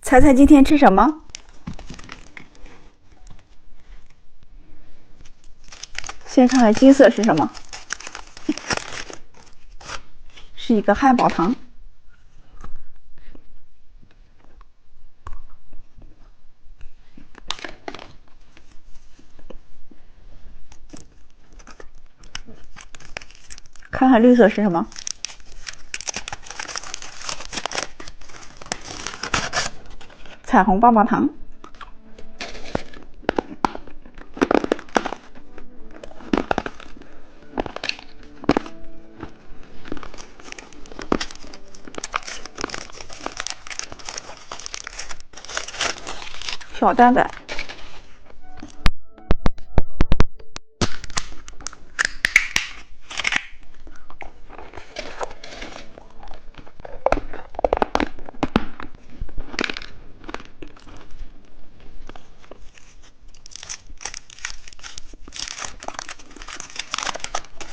猜猜今天吃什么？先看看金色是什么？是一个汉堡糖。看看绿色是什么？彩虹棒棒糖。小蛋蛋。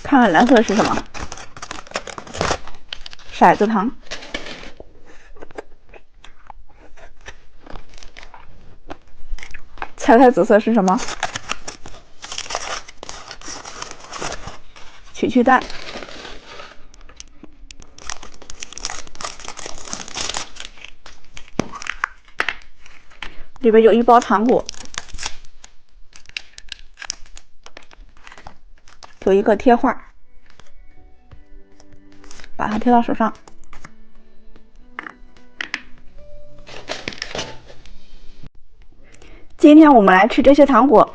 看看蓝色是什么？骰子糖。猜猜紫色是什么？曲曲蛋。里边有一包糖果，有一个贴画，把它贴到手上。今天我们来吃这些糖果。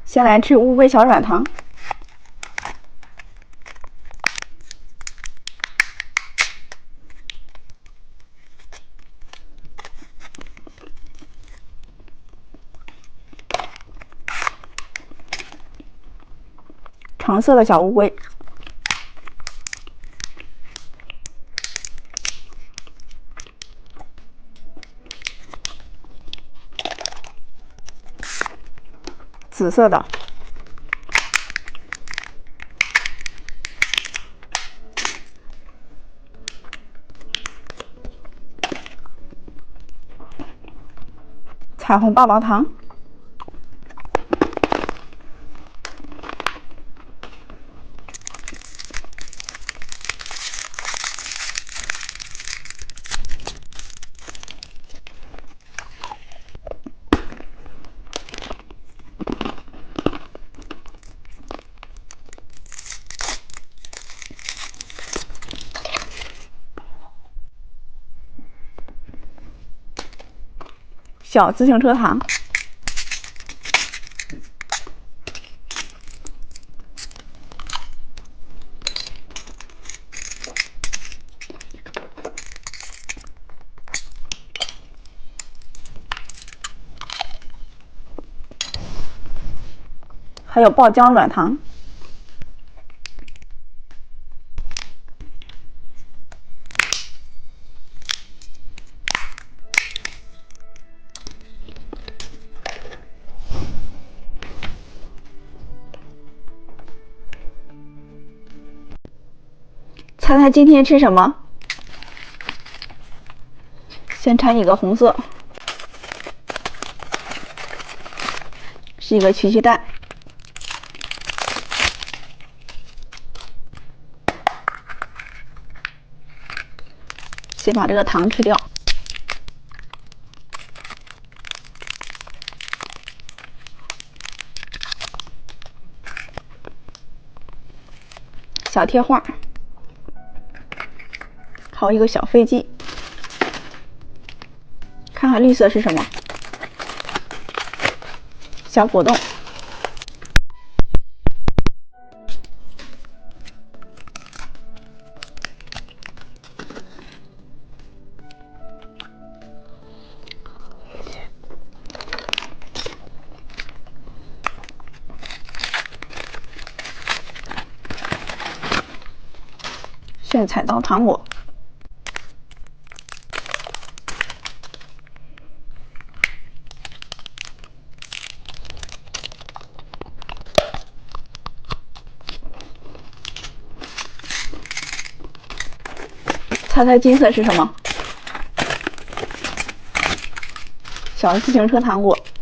先来吃乌龟小软糖。橙色的小乌龟。紫色的。彩虹棒棒糖。小自行车糖。还有爆浆软糖。猜猜今天吃什么？先掺一个红色，是一个曲奇蛋。先把这个糖去掉。小贴画，还有一个小飞机。看看绿色是什么？小果冻。炫彩刀糖果。猜猜金色是什么？小的自行车糖果。